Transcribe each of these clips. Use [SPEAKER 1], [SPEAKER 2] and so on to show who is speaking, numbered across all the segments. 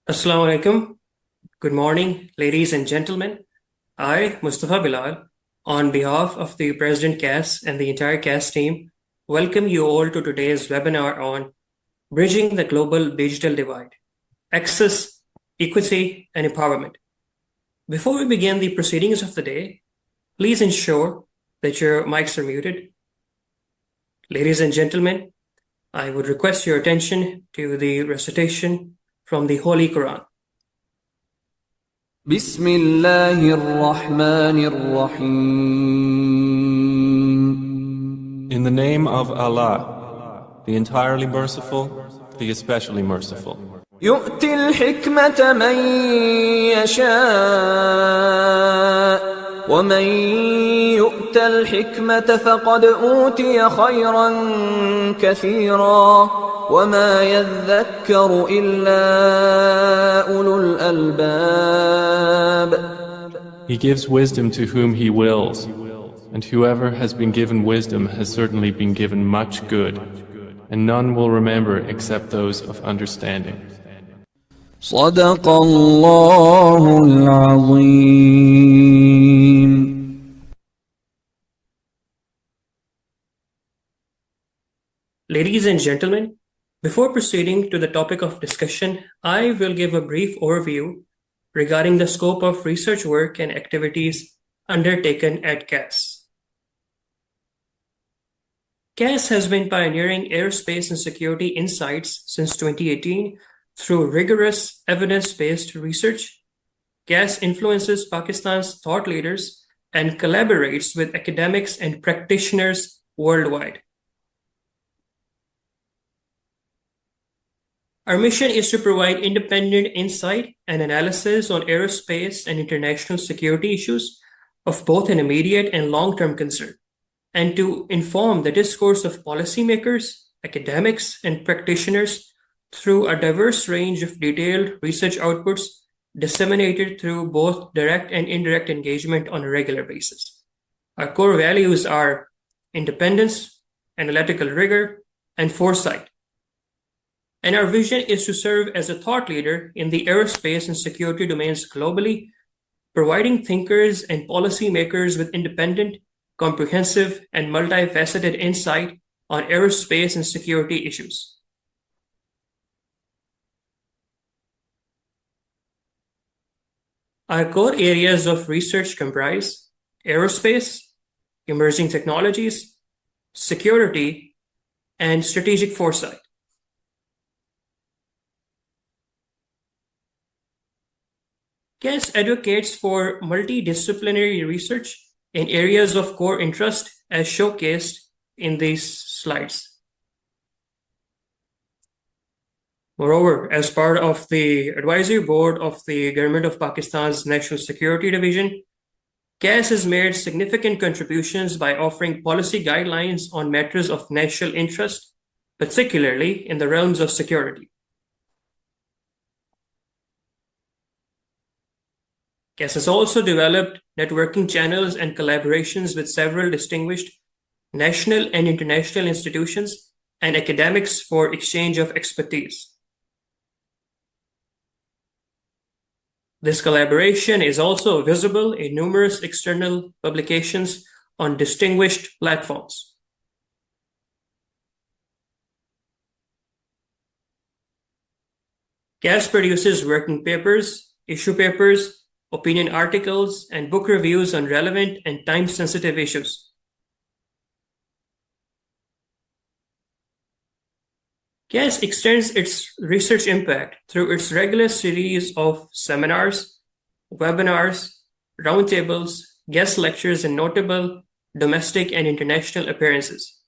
[SPEAKER 1] Assalamu alaikum. Good morning, ladies and gentlemen. I, Mustafa Bilal, on behalf of the President CAS and the entire CAS team, welcome you all to today's webinar on Bridging the Global Digital Divide, Access, Equity, and Empowerment. Before we begin the proceedings of the day, please ensure that your mics are muted. Ladies and gentlemen, I would request your attention to the recitation from the Holy Quran.
[SPEAKER 2] بسم الله الرحمن الرحيم.
[SPEAKER 3] In the name of Allah, the entirely merciful, the especially merciful.
[SPEAKER 2] يؤتي الحكمة من يشاء ومن يؤت الحكمة فقد أوتي خيرا كثيرا وما يذكر إلا أولو الألباب.
[SPEAKER 3] He gives wisdom to whom He wills, and whoever has been given wisdom has certainly been given much good, and none will remember except those of understanding.
[SPEAKER 2] صدق الله العظيم.
[SPEAKER 1] Ladies and gentlemen, before proceeding to the topic of discussion, I will give a brief overview regarding the scope of research work and activities undertaken at CAS. CAS has been pioneering aerospace and security insights since 2018 through rigorous evidence-based research. CAS influences Pakistan's thought leaders and collaborates with academics and practitioners worldwide. Our mission is to provide independent insight and analysis on aerospace and international security issues of both an immediate and long-term concern, and to inform the discourse of policymakers, academics, and practitioners through a diverse range of detailed research outputs disseminated through both direct and indirect engagement on a regular basis. Our core values are independence, analytical rigor, and foresight. And our vision is to serve as a thought leader in the aerospace and security domains globally, providing thinkers and policymakers with independent, comprehensive, and multifaceted insight on aerospace and security issues. Our core areas of research comprise aerospace, emerging technologies, security, and strategic foresight. CAS advocates for multidisciplinary research in areas of core interest as showcased in these slides. Moreover, as part of the advisory board of the Government of Pakistan's National Security Division, CAS has made significant contributions by offering policy guidelines on matters of national interest, particularly in the realms of security. CAS has also developed networking channels and collaborations with several distinguished national and international institutions and academics for exchange of expertise. This collaboration is also visible in numerous external publications on distinguished platforms. CAS produces working papers, issue papers, opinion articles, and book reviews on relevant and time-sensitive issues. CAS extends its research impact through its regular series of seminars, webinars, roundtables, guest lectures, and notable domestic and international appearances.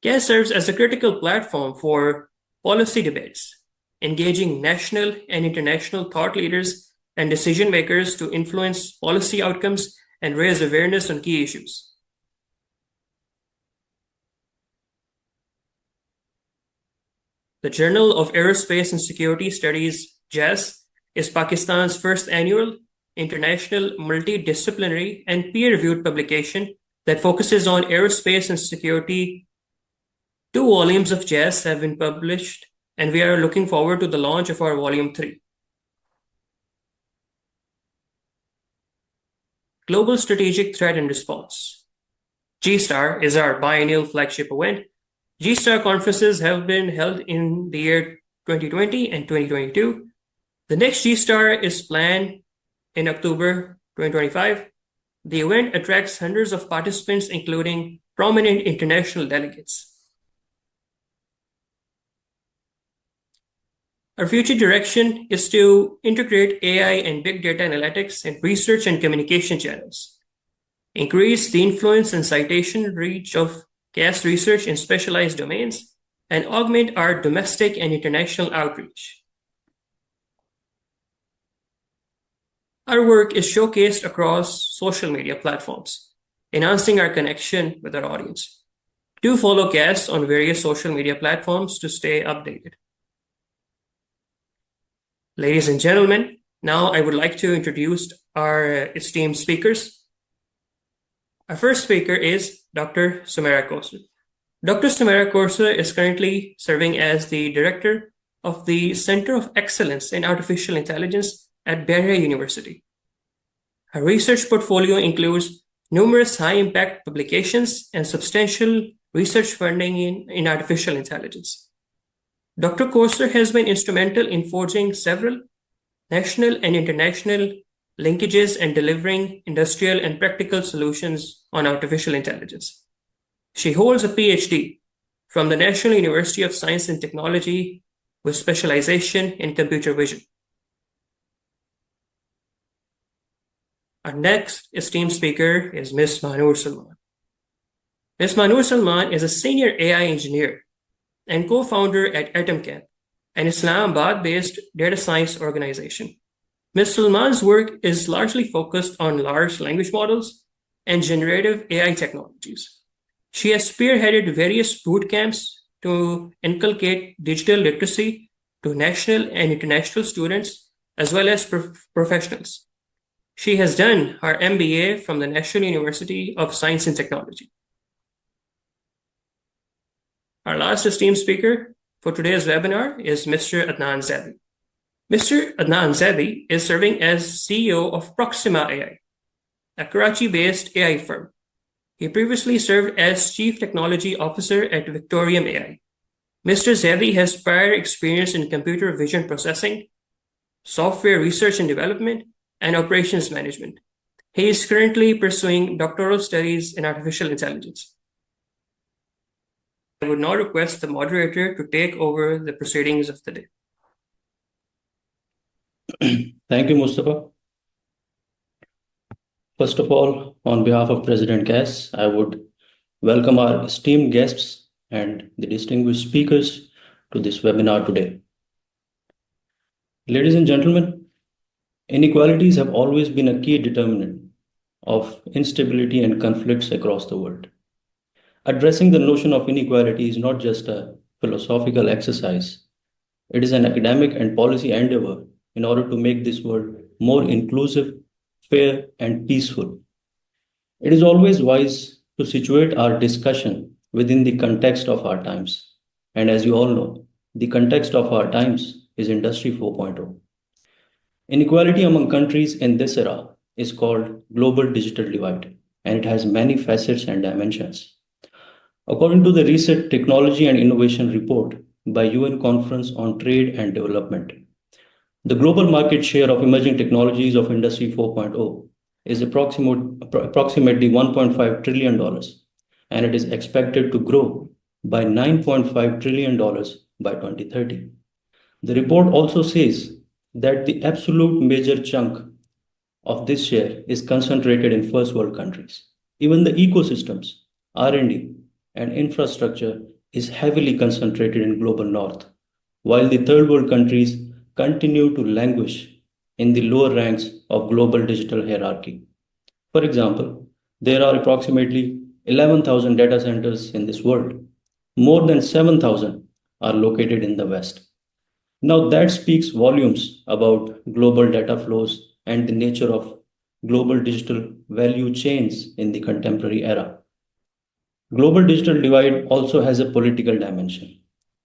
[SPEAKER 1] CAS serves as a critical platform for policy debates, engaging national and international thought leaders and decision makers to influence policy outcomes and raise awareness on key issues. The Journal of Aerospace and Security Studies, JAS, is Pakistan's first annual international multidisciplinary and peer-reviewed publication that focuses on aerospace and security 2 volumes of Jazz have been published, and we are looking forward to the launch of our volume 3. Global Strategic Threat and Response. G-STAR is our biennial flagship event. G-STAR conferences have been held in the year 2020 and 2022. The next G-STAR is planned in October 2025. The event attracts hundreds of participants, including prominent international delegates. Our future direction is to integrate AI and big data analytics in research and communication channels, increase the influence and citation reach of CAS research in specialized domains, and augment our domestic and international outreach. Our work is showcased across social media platforms, enhancing our connection with our audience. Do follow CAS on various social media platforms to stay updated. Ladies and gentlemen, now I would like to introduce our esteemed speakers. Our first speaker is Dr. Sumaira Kousar. Dr. Sumaira Kousar is currently serving as the director of the Center of Excellence in Artificial Intelligence at Bahia University. Her research portfolio includes numerous high-impact publications and substantial research funding in artificial intelligence. Dr. Kousar has been instrumental in forging several national and international linkages and delivering industrial and practical solutions on artificial intelligence. She holds a PhD from the National University of Science and Technology with specialization in computer vision. Our next esteemed speaker is Ms. Mahnur Salman. Ms. Mahnur Salman is a senior AI engineer and co-founder at AtomCamp, an Islamabad-based data science organization. Ms. Salman's work is largely focused on large language models and generative AI technologies. She has spearheaded various boot camps to inculcate digital literacy to national and international students, as well as professionals. She has done her MBA from the National University of Science and Technology. Our last esteemed speaker for today's webinar is Mr. Adnan Zaidi. Mr. Adnan Zaidi is serving as CEO of Proxima AI, a Karachi-based AI firm. He previously served as Chief Technology Officer at Victorium AI. Mr. Zaidi has prior experience in computer vision processing, software research and development, and operations management. He is currently pursuing doctoral studies in artificial intelligence. I would now request the moderator to take over the proceedings of the day.
[SPEAKER 4] Thank you, Mustafa. First of all, on behalf of President CAS, I would welcome our esteemed guests and the distinguished speakers to this webinar today. Ladies and gentlemen, inequalities have always been a key determinant of instability and conflicts across the world. Addressing the notion of inequality is not just a philosophical exercise. It is an academic and policy endeavor in order to make this world more inclusive, fair, and peaceful. It is always wise to situate our discussion within the context of our times. And as you all know, the context of our times is Industry 4.0. Inequality among countries in this era is called global digital divide, and it has many facets and dimensions. According to the recent Technology and Innovation Report by UN Conference on Trade and Development, the global market share of emerging technologies of Industry 4.0 is approximately $1.5 trillion, and it is expected to grow by $9.5 trillion by 2030. The report also says that the absolute major chunk of this share is concentrated in first world countries. Even the ecosystems, R&D, and infrastructure is heavily concentrated in global north, while the third world countries continue to languish in the lower ranks of global digital hierarchy. For example, there are approximately 11,000 data centers in this world. More than 7,000 are located in the West. Now that speaks volumes about global data flows and the nature of global digital value chains in the contemporary era. Global digital divide also has a political dimension.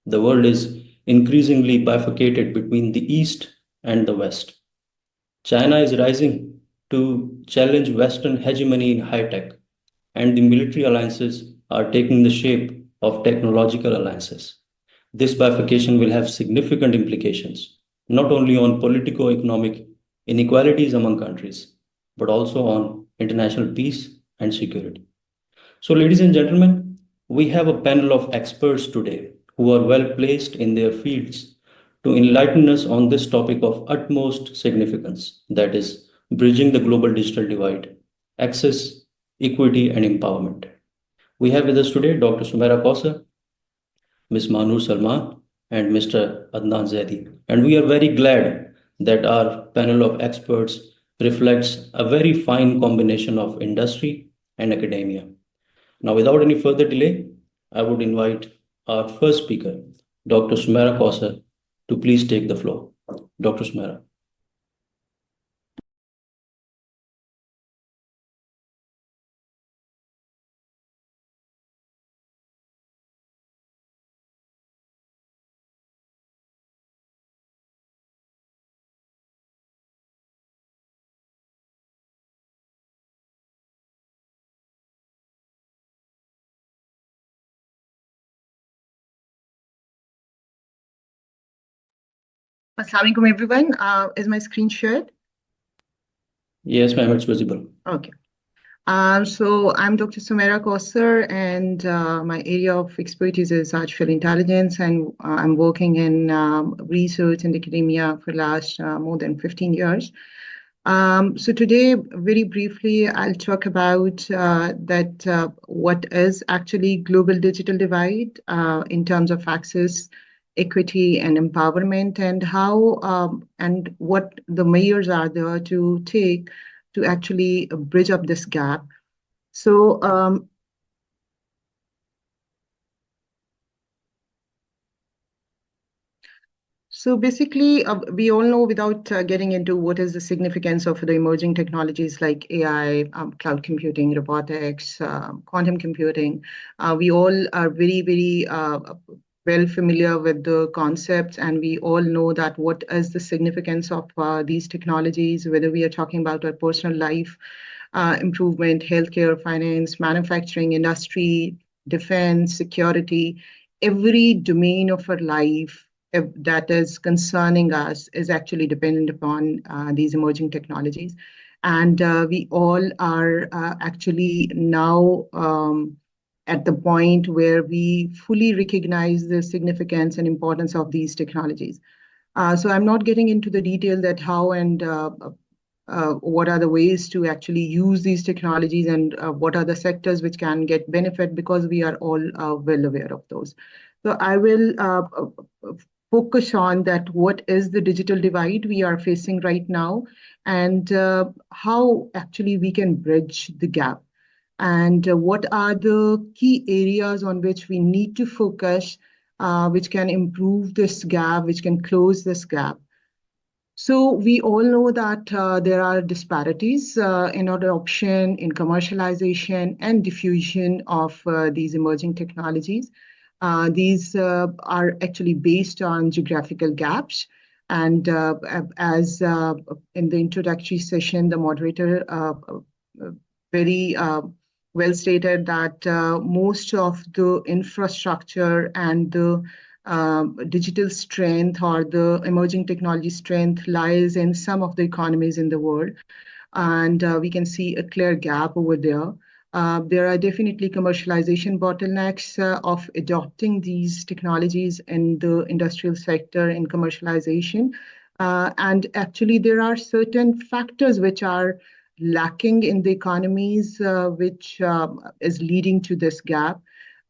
[SPEAKER 4] The world is increasingly bifurcated between the East and the West. China is rising to challenge Western hegemony in high tech, and the military alliances are taking the shape of technological alliances. This bifurcation will have significant implications, not only on politico economic inequalities among countries, but also on international peace and security. So, ladies and gentlemen, we have a panel of experts today who are well placed in their fields to enlighten us on this topic of utmost significance, that is, bridging the global digital divide, access, equity, and empowerment. We have with us today Dr. Sumaira Kausar, Ms. Manur Salman, and Mr. Adnan Zaidi. And we are very glad that our panel of experts reflects a very fine combination of industry and academia. Now, without any further delay, I would invite our first speaker, Dr. Sumaira Kausar, to please take the floor. Dr. Sumaira.
[SPEAKER 5] Assalamualaikum everyone. Is my screen shared?
[SPEAKER 4] Yes, ma'am, it's visible.
[SPEAKER 5] Okay. So I'm Dr. Sumaira Kausar, and my area of expertise is artificial intelligence, and I'm working in research and academia for the last more than 15 years. So today, very briefly, I'll talk about what is actually global digital divide in terms of access, equity, and empowerment, and how and what the measures are there to take to actually bridge up this gap. So So basically, we all know, without getting into what is the significance of the emerging technologies like AI, cloud computing, robotics, quantum computing, we all are very, very well familiar with the concepts, and we all know that what is the significance of these technologies, whether we are talking about our personal life, improvement, healthcare, finance, manufacturing, industry, defense, security, every domain of our life that is concerning us is actually dependent upon these emerging technologies. And we all are actually now at the point where we fully recognize the significance and importance of these technologies. So I'm not getting into the detail that how and what are the ways to actually use these technologies, and what are the sectors which can get benefit, because we are all well aware of those. So I will focus on that what is the digital divide we are facing right now, and how actually we can bridge the gap, and what are the key areas on which we need to focus, which can improve this gap, which can close this gap. So we all know that there are disparities in adoption, in commercialization, and diffusion of these emerging technologies. These are actually based on geographical gaps. And as in the introductory session, the moderator very well stated that most of the infrastructure and the digital strength or the emerging technology strength lies in some of the economies in the world. And we can see a clear gap over there. There are definitely commercialization bottlenecks of adopting these technologies in the industrial sector in commercialization. And actually, there are certain factors which are lacking in the economies, which is leading to this gap.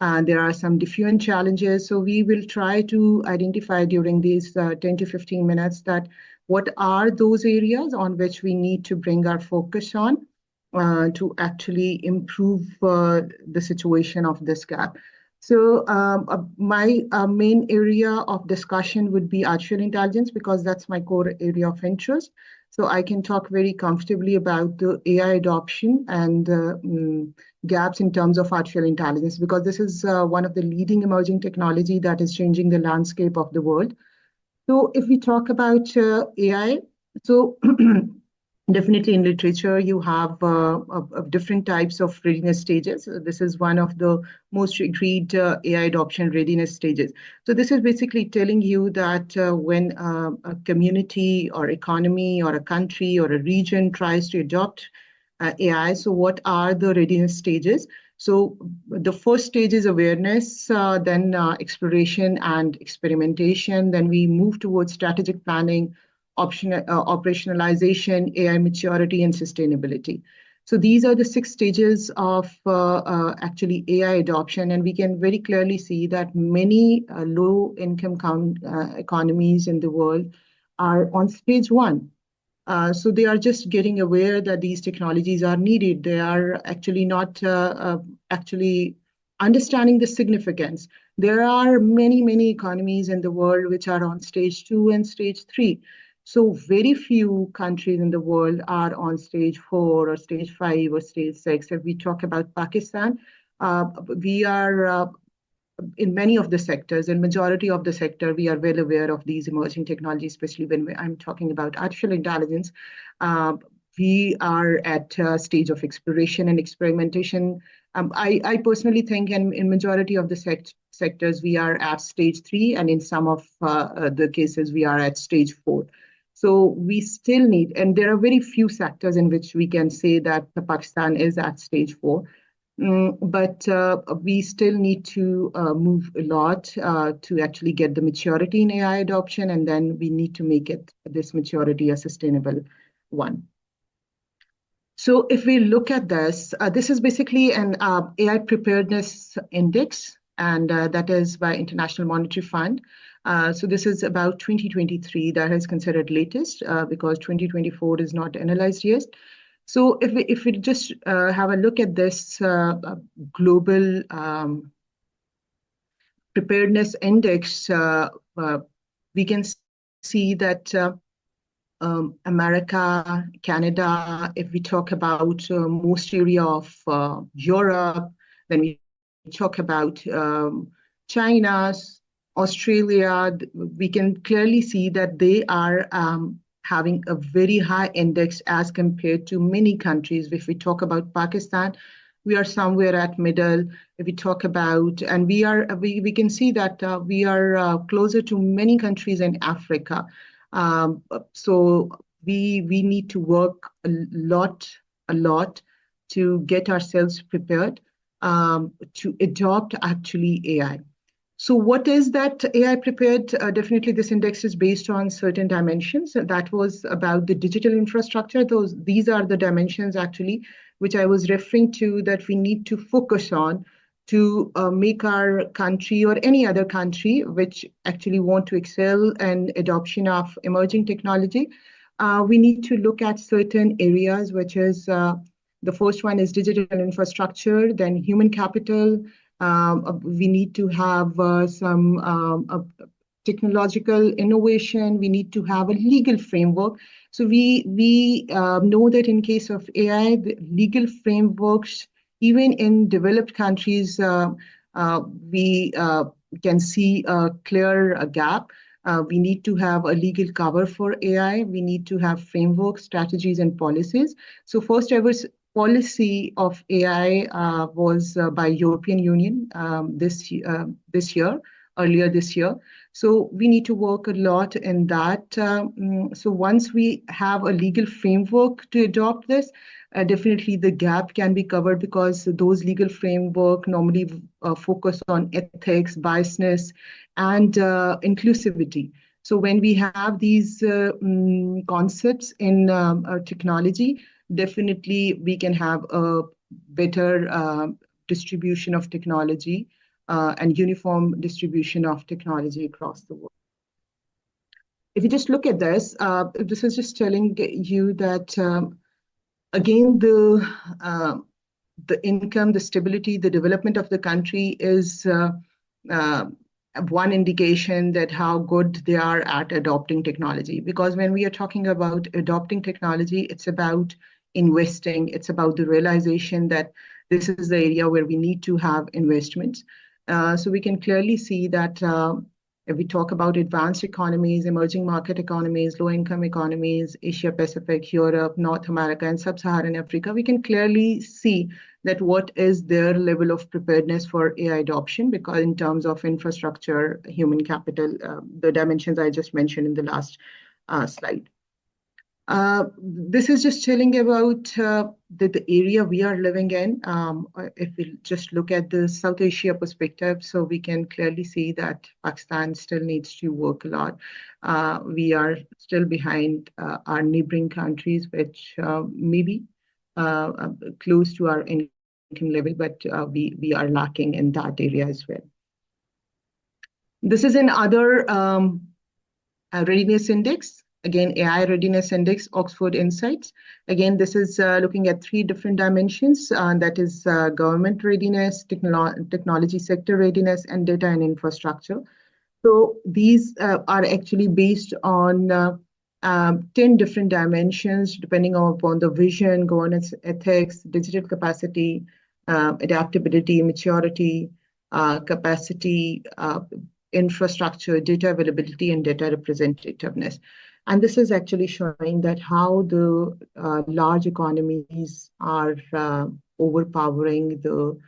[SPEAKER 5] There are some different challenges. So we will try to identify during these 10 to 15 minutes that what are those areas on which we need to bring our focus on to actually improve the situation of this gap. So my main area of discussion would be artificial intelligence, because that's my core area of interest. So I can talk very comfortably about the AI adoption and gaps in terms of artificial intelligence, because this is one of the leading emerging technology that is changing the landscape of the world. So if we talk about AI, so definitely in literature, you have of different types of readiness stages. This is one of the most agreed AI adoption readiness stages. So this is basically telling you that when a community or economy or a country or a region tries to adopt AI, so what are the readiness stages? So the first stage is awareness, then exploration and experimentation. Then we move towards strategic planning, operationalization, AI maturity, and sustainability. So these are the 6 stages of actually AI adoption. And we can very clearly see that many low-income economies in the world are on stage 1. So they are just getting aware that these technologies are needed. They are actually not actually understanding the significance. There are many, many economies in the world which are on stage 2 and stage 3. So very few countries in the world are on stage 4 or stage 5 or stage 6. If we talk about Pakistan, we are in many of the sectors, and majority of the sector, we are well aware of these emerging technologies, especially when I'm talking about artificial intelligence. We are at a stage of exploration and experimentation. I personally think in majority of the sectors, we are at stage 3, and in some of the cases, we are at stage 4. So we still need, and there are very few sectors in which we can say that Pakistan is at stage 4. But we still need to move a lot to actually get the maturity in AI adoption, and then we need to make this maturity a sustainable one. So if we look at this, this is basically an AI preparedness index, and that is by International Monetary Fund. So this is about 2023, that is considered latest because 2024 is not analyzed yet. So if we just have a look at this global preparedness index, we can see that America, Canada, if we talk about most area of Europe, then we talk about China, Australia, we can clearly see that they are having a very high index as compared to many countries. If we talk about Pakistan, we are somewhere at middle. If we talk about, and we can see that we are closer to many countries in Africa. So we need to work a lot to get ourselves prepared to adopt actually AI. So what is that AI prepared? Definitely this index is based on certain dimensions. That was about the digital infrastructure. These are the dimensions actually, which I was referring to, that we need to focus on to make our country or any other country which actually want to excel in adoption of emerging technology. We need to look at certain areas, which is the first one is digital infrastructure, then human capital. We need to have some technological innovation. We need to have a legal framework. So we know that in case of AI, the legal frameworks, even in developed countries, we can see a clear gap. We need to have a legal cover for AI. We need to have frameworks, strategies, and policies. So first ever policy of AI was by European Union earlier this year. So we need to work a lot in that. So once we have a legal framework to adopt this, definitely the gap can be covered, because those legal framework normally focus on ethics, biasness, and inclusivity. So when we have these concepts in technology, definitely we can have a better distribution of technology and uniform distribution of technology across the world. If you just look at this, this is just telling you that, again, the income, the stability, the development of the country is one indication that how good they are at adopting technology. Because when we are talking about adopting technology, it's about investing. It's about the realization that this is the area where we need to have investments. So we can clearly see that if we talk about advanced economies, emerging market economies, low-income economies, Asia Pacific, Europe, North America, and Sub-Saharan Africa, we can clearly see that what is their level of preparedness for AI adoption, because in terms of infrastructure, human capital, the dimensions I just mentioned in the last slide. This is just telling about the area we are living in. If we just look at the South Asia perspective, so we can clearly see that Pakistan still needs to work a lot. We are still behind our neighboring countries, which maybe close to our income level, but we are lacking in that area as well. This is another readiness index. Again, AI Readiness Index, Oxford Insights. Again, this is looking at 3 different dimensions. That is government readiness, technology sector readiness, and data and infrastructure. So these are actually based on 10 different dimensions, depending upon the vision, governance, ethics, digital capacity, adaptability, maturity, capacity, infrastructure, data availability, and data representativeness. And this is actually showing that how the large economies are overpowering the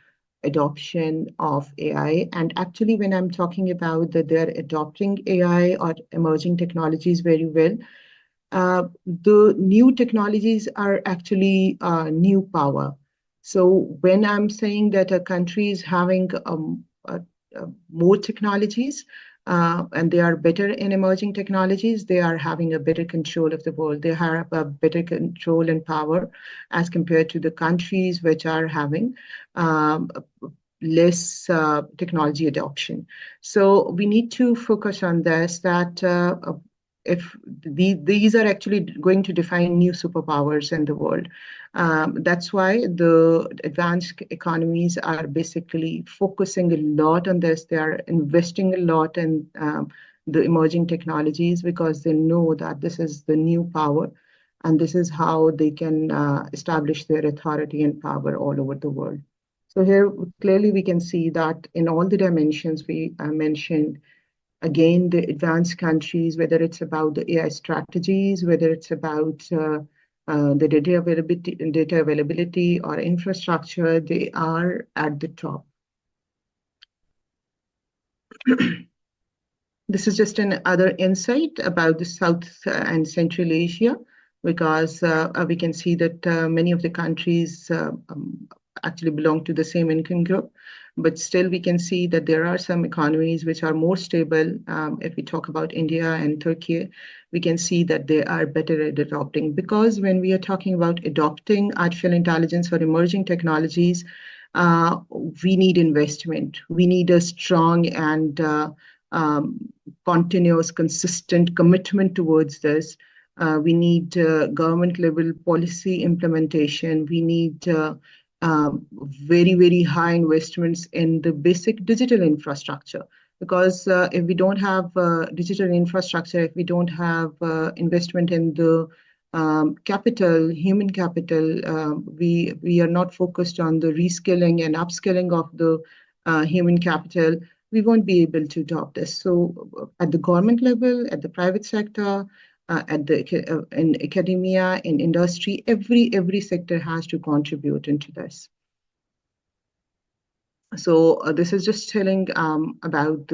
[SPEAKER 5] adoption of AI. And actually, when I'm talking about that they're adopting AI or emerging technologies very well, the new technologies are actually new power. So when I'm saying that a country is having more technologies, and they are better in emerging technologies, they are having a better control of the world. They have a better control and power as compared to the countries which are having less technology adoption. So we need to focus on this, that if these are actually going to define new superpowers in the world. That's why the advanced economies are basically focusing a lot on this. They are investing a lot in the emerging technologies, because they know that this is the new power, and this is how they can establish their authority and power all over the world. So here, clearly we can see that in all the dimensions we mentioned, again, the advanced countries, whether it's about the AI strategies, whether it's about the data availability or infrastructure, they are at the top. This is just another insight about the South and Central Asia, because we can see that many of the countries actually belong to the same income group. But still, we can see that there are some economies which are more stable. If we talk about India and Turkey, we can see that they are better at adopting. Because when we are talking about adopting artificial intelligence or emerging technologies, we need investment. We need a strong and continuous, consistent commitment towards this. We need government level policy implementation. We need very, very high investments in the basic digital infrastructure. Because if we don't have digital infrastructure, if we don't have investment in the capital, human capital, we are not focused on the reskilling and upskilling of the human capital, we won't be able to adopt this. So at the government level, at the private sector, in academia, in industry, every sector has to contribute into this. So this is just telling about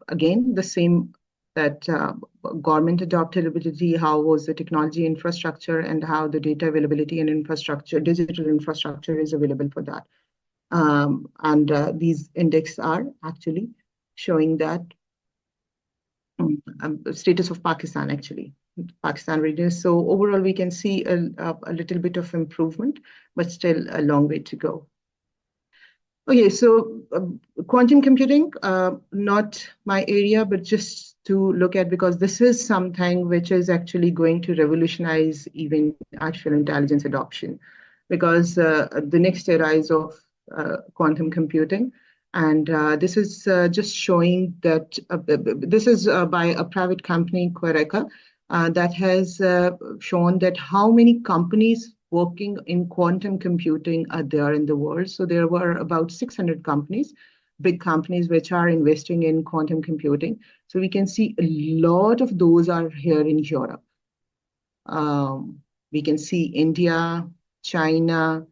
[SPEAKER 5] again the same, that government adaptability, how was the technology infrastructure, and how the data availability and infrastructure, digital infrastructure is available for that. And these index are actually showing that status of Pakistan, actually. Pakistan readiness. So overall, we can see a little bit of improvement, but still a long way to go. Okay, so quantum computing, not my area, but just to look at, because this is something which is actually going to revolutionize even artificial intelligence adoption, because the next era is of quantum computing. And this is just showing that this is by a private company, Quereca, that has shown that how many companies working in quantum computing are there in the world. So there were about 600 companies, big companies, which are investing in quantum computing. So we can see a lot of those are here in Europe. We can see India, China,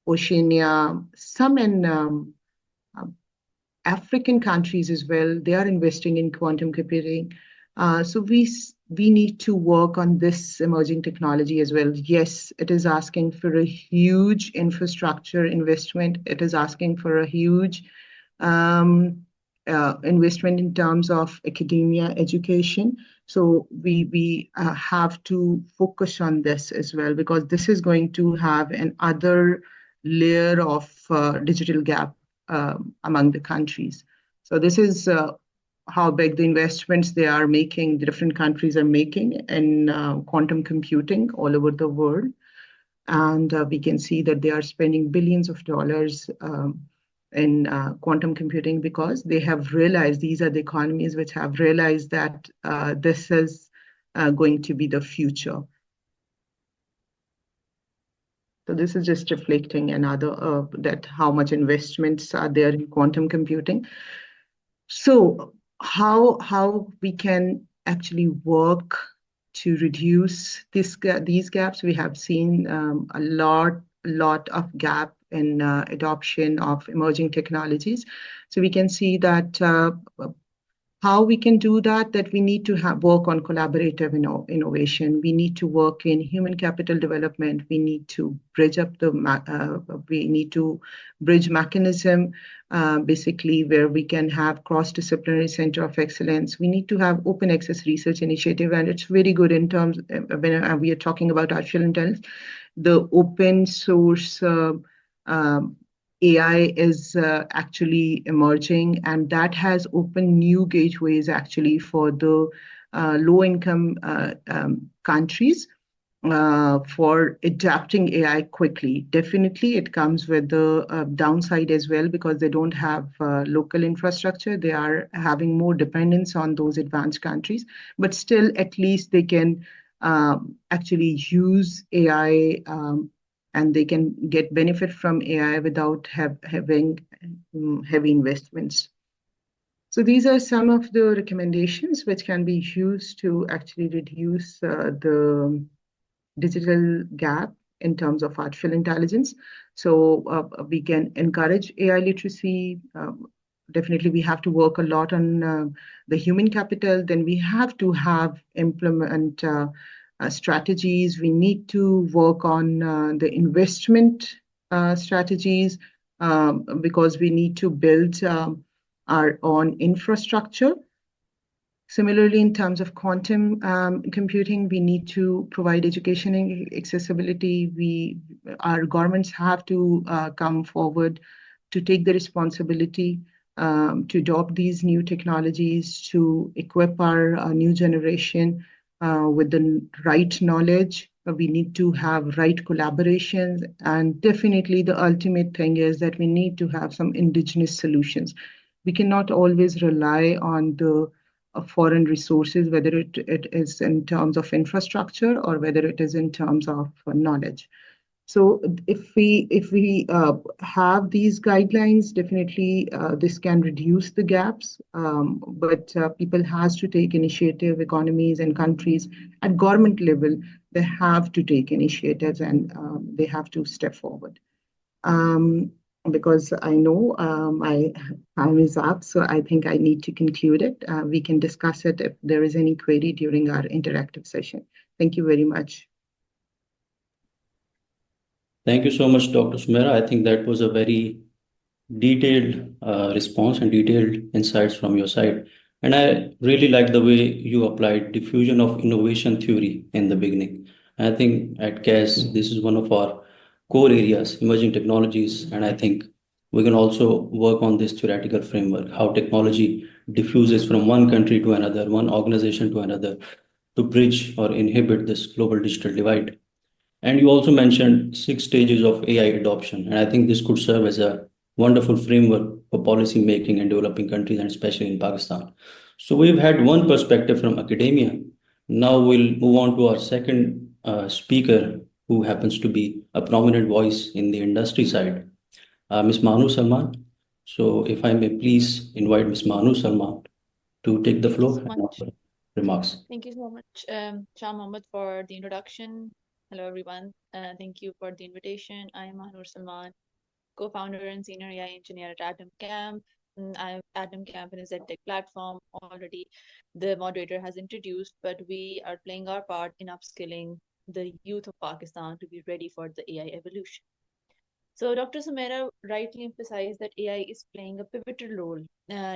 [SPEAKER 5] Oceania, some in African countries as well. They are investing in quantum computing. So we need to work on this emerging technology as well. Yes, it is asking for a huge infrastructure investment. It is asking for a huge investment in terms of academia education. So we have to focus on this as well, because this is going to have another layer of digital gap among the countries. So this is how big the investments they are making, the different countries are making in quantum computing all over the world. And we can see that they are spending billions of dollars in quantum computing, because they have realized, these are the economies which have realized that this is going to be the future. So this is just reflecting another that how much investments are there in quantum computing. So how we can actually work to reduce these gaps? We have seen a lot of gap in adoption of emerging technologies. So we can see that how we can do that we need to work on collaborative innovation. We need to work in human capital development. We need to bridge up bridge mechanism, basically where we can have cross-disciplinary center of excellence. We need to have open access research initiative, and it's very good in terms when we are talking about artificial intelligence. The open source AI is actually emerging, and that has opened new gateways actually for the low-income countries for adapting AI quickly. Definitely, it comes with the downside as well, because they don't have local infrastructure. They are having more dependence on those advanced countries, but still, at least they can actually use AI and they can get benefit from AI without having heavy investments. So these are some of the recommendations which can be used to actually reduce the digital gap in terms of artificial intelligence. So we can encourage AI literacy. Definitely, we have to work a lot on the human capital. Then we have to implement strategies. We need to work on the investment strategies, because we need to build our own infrastructure. Similarly, in terms of quantum computing, we need to provide education and accessibility. Our governments have to come forward to take the responsibility to adopt these new technologies, to equip our new generation with the right knowledge. We need to have right collaborations, and definitely the ultimate thing is that we need to have some indigenous solutions. We cannot always rely on the foreign resources, whether it is in terms of infrastructure or whether it is in terms of knowledge. So if we have these guidelines, definitely this can reduce the gaps. But people has to take initiative. Economies and countries at government level, they have to take initiatives, and they have to step forward. Because I know my time is up, so I think I need to conclude it. We can discuss it if there is any query during our interactive session. Thank you very much.
[SPEAKER 4] Thank you so much, Dr. Sumaira. I think that was a very detailed response and detailed insights from your side. And I really like the way you applied diffusion of innovation theory in the beginning. I think at CAS, this is one of our core areas, emerging technologies. And I think we can also work on this theoretical framework, how technology diffuses from one country to another, one organization to another, to bridge or inhibit this global digital divide. And you also mentioned 6 stages of AI adoption. And I think this could serve as a wonderful framework for policy making in developing countries and especially in Pakistan. So we've had one perspective from academia. Now we'll move on to our second speaker, who happens to be a prominent voice in the industry side, Ms. Manu Salman. So if I may please invite Ms. Manu Salman to take the
[SPEAKER 6] Thank you
[SPEAKER 4] floor
[SPEAKER 6] so
[SPEAKER 4] and
[SPEAKER 6] much.
[SPEAKER 4] offer remarks.
[SPEAKER 6] Thank you so much, Shah Mohammed, for the introduction. Hello, everyone. Thank you for the invitation. I am Mahnur Salman, co-founder and senior AI engineer at Atom Camp. Atom Camp is a tech platform already the moderator has introduced, but we are playing our part in upskilling the youth of Pakistan to be ready for the AI evolution. So Dr. Sumaira rightly emphasized that AI is playing a pivotal role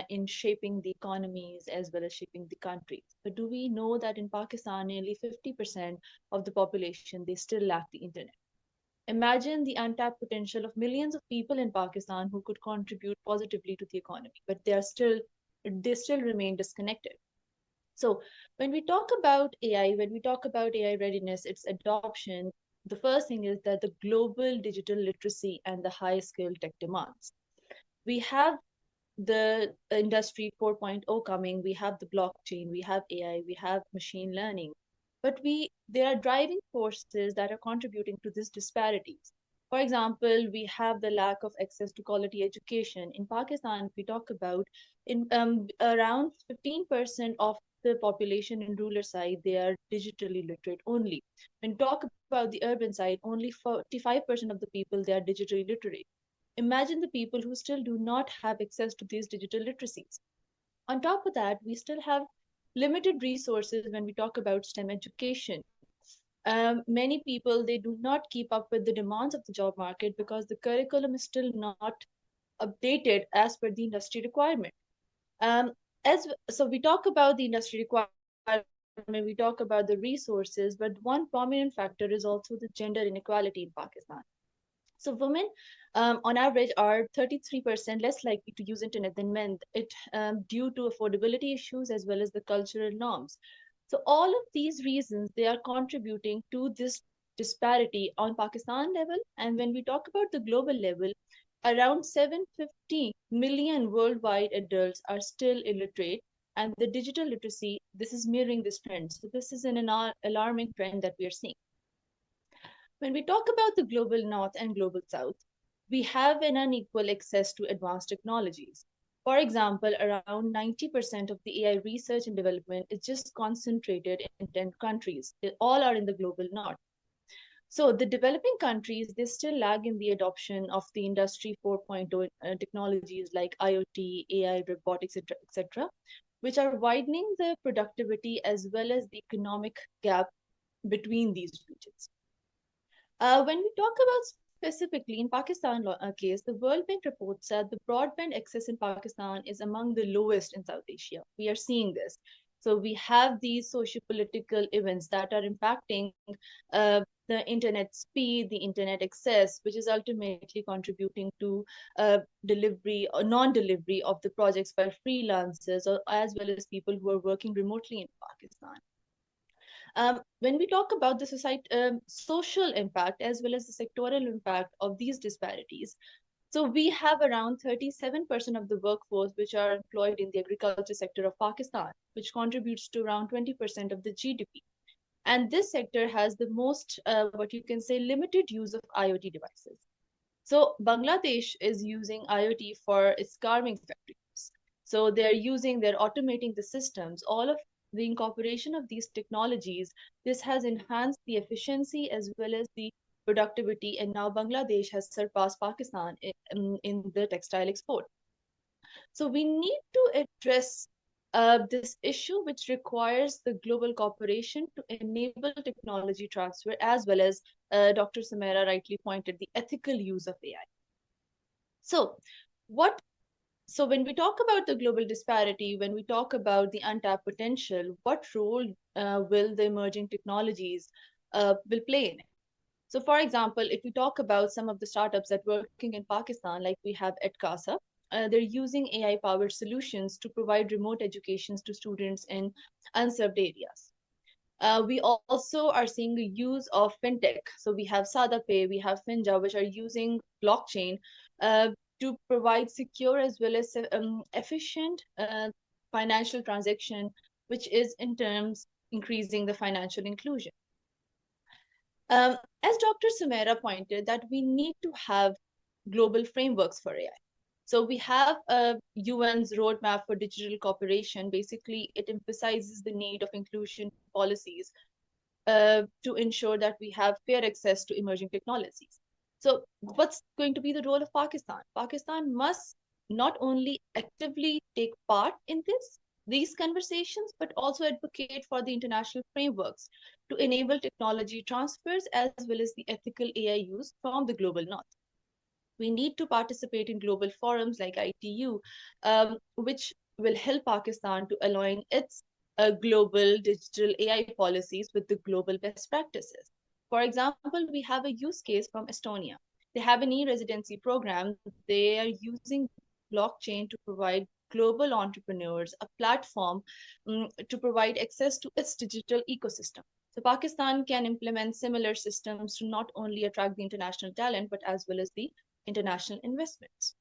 [SPEAKER 6] in shaping the economies as well as shaping the countries. But do we know that in Pakistan, nearly 50% of the population, they still lack the internet? Imagine the untapped potential of millions of people in Pakistan who could contribute positively to the economy, but they still remain disconnected. So when we talk about AI, when we talk about AI readiness, its adoption, the first thing is that the global digital literacy and the high skill tech demands. We have the industry 4.0 coming, we have the blockchain, we have AI, we have machine learning, but there are driving forces that are contributing to these disparities. For example, we have the lack of access to quality education. In Pakistan, if we talk about around 15% of the population in rural side, they are digitally literate only. When talk about the urban side, only 45% of the people, they are digitally literate. Imagine the people who still do not have access to these digital literacies. On top of that, we still have limited resources when we talk about STEM education. Many people, they do not keep up with the demands of the job market because the curriculum is still not updated as per the industry requirement. So we talk about the industry requirement, we talk about the resources, but one prominent factor is also the gender inequality in Pakistan. So women, on average, are 33% less likely to use internet than men, due to affordability issues as well as the cultural norms. So all of these reasons, they are contributing to this disparity on Pakistan level. And when we talk about the global level, around 750 million worldwide adults are still illiterate. And the digital literacy, this is mirroring this trend. So this is an alarming trend that we are seeing. When we talk about the global north and global south, we have an unequal access to advanced technologies. For example, around 90% of the AI research and development is just concentrated in 10 countries. They all are in the global north. So the developing countries, they still lag in the adoption of the industry 4.0 technologies like IoT, AI, robotics, etc., which are widening the productivity as well as the economic gap between these regions. When we talk about specifically in Pakistan case, the World Bank reports that the broadband access in Pakistan is among the lowest in South Asia. We are seeing this. So we have these socio-political events that are impacting the internet speed, the internet access, which is ultimately contributing to delivery or non-delivery of the projects by freelancers, or as well as people who are working remotely in Pakistan. When we talk about the social impact as well as the sectoral impact of these disparities, so we have around 37% of the workforce which are employed in the agriculture sector of Pakistan, which contributes to around 20% of the GDP. And this sector has the most, what you can say, limited use of IoT devices. So Bangladesh is using IoT for its garment factories. So they're automating the systems. All of the incorporation of these technologies, this has enhanced the efficiency as well as the productivity. And now Bangladesh has surpassed Pakistan in the textile export. So we need to address this issue, which requires the global cooperation to enable technology transfer, as well as Dr. Sumaira rightly pointed, the ethical use of AI. So when we talk about the global disparity, when we talk about the untapped potential, what role will the emerging technologies will play in it? So for example, if we talk about some of the startups that are working in Pakistan, like we have Edcasa, they're using AI-powered solutions to provide remote educations to students in unserved areas. We also are seeing the use of fintech. So we have SadaPay, we have Finja, which are using blockchain to provide secure as well as efficient financial transaction, which is in terms increasing the financial inclusion. As Dr. Sumaira pointed, that we need to have global frameworks for AI. So we have UN's roadmap for digital cooperation. Basically, it emphasizes the need of inclusion policies to ensure that we have fair access to emerging technologies. So what's going to be the role of Pakistan? Pakistan must not only actively take part in these conversations, but also advocate for the international frameworks to enable technology transfers as well as the ethical AI use from the global north. We need to participate in global forums like ITU, which will help Pakistan to align its global digital AI policies with the global best practices. For example, we have a use case from Estonia. They have an e-residency program. They are using blockchain to provide global entrepreneurs a platform to provide access to its digital ecosystem. So Pakistan can implement similar systems to not only attract the international talent, but as well as the international investments.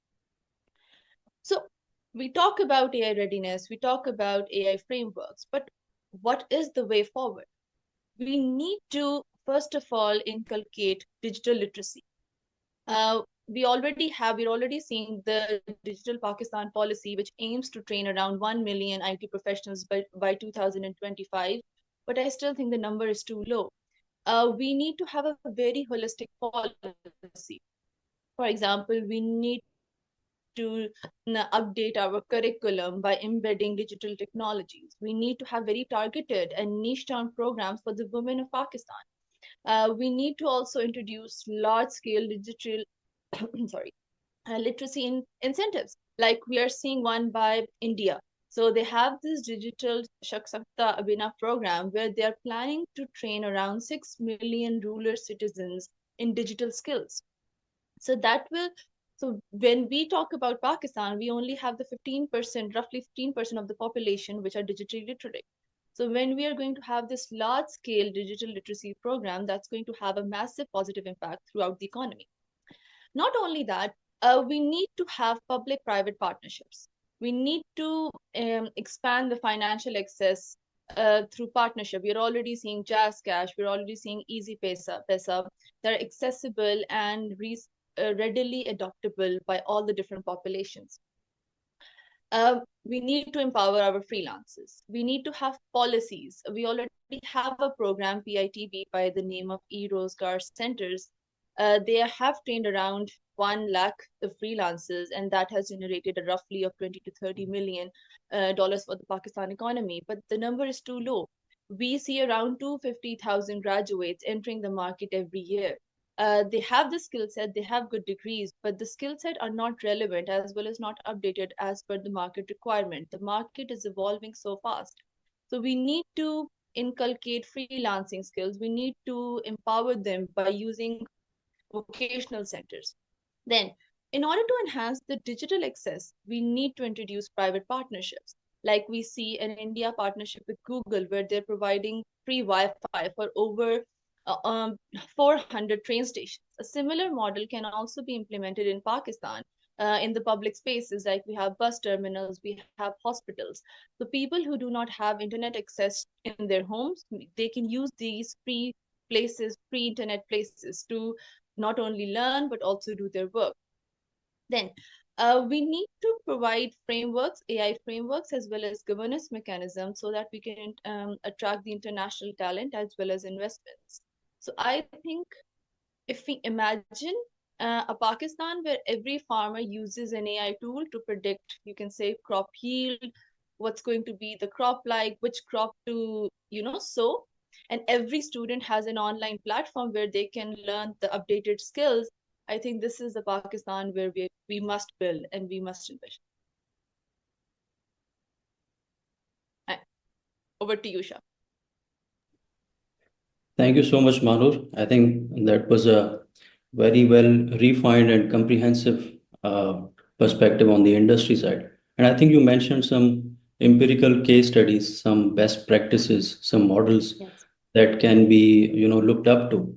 [SPEAKER 6] So we talk about AI readiness, we talk about AI frameworks, but what is the way forward? We need to, first of all, inculcate digital literacy. We're already seeing the Digital Pakistan policy, which aims to train around 1 million IT professionals by 2025. But I still think the number is too low. We need to have a very holistic policy. For example, we need to update our curriculum by embedding digital technologies. We need to have very targeted and niche-down programs for the women of Pakistan. We need to also introduce large-scale digital literacy incentives, like we are seeing one by India. So they have this digital Shaksakta Abhinav program where they are planning to train around 6 million rural citizens in digital skills. So when we talk about Pakistan, we only have the 15%, roughly 15% of the population which are digitally literate. So when we are going to have this large scale digital literacy program, that's going to have a massive positive impact throughout the economy. Not only that, we need to have public-private partnerships. We need to expand the financial access through partnership. We're already seeing JazzCash, we're already seeing Easy Pesa. They're accessible and readily adoptable by all the different populations. We need to empower our freelancers. We need to have policies. We already have a program, PITB, by the name of e-Rozgar Centers. They have trained around 1 lakh of freelancers, and that has generated a roughly of 20 to 30 million dollars for the Pakistan economy. But the number is too low. We see around 250,000 graduates entering the market every year. They have the skill set, they have good degrees, but the skill set are not relevant as well as not updated as per the market requirement. The market is evolving so fast. So we need to inculcate freelancing skills. We need to empower them by using vocational centers. Then, in order to enhance the digital access, we need to introduce private partnerships. Like we see an India partnership with Google, where they're providing free Wi-Fi for over 400 train stations. A similar model can also be implemented in Pakistan in the public spaces, like we have bus terminals, we have hospitals. So people who do not have internet access in their homes, they can use these free places, free internet places to not only learn, but also do their work. Then we need to provide frameworks, AI frameworks, as well as governance mechanisms so that we can attract the international talent as well as investments. So I think if we imagine a Pakistan where every farmer uses an AI tool to predict, you can say, crop yield, what's going to be the crop like, which crop to, sow, and every student has an online platform where they can learn the updated skills, I think this is the Pakistan where we must build and we must envision. Over to you, Shah.
[SPEAKER 4] Thank you so much, Manur. I think that was a very well refined and comprehensive perspective on the industry side. And I think you mentioned some empirical case studies, some best practices, some models that can be, looked up to.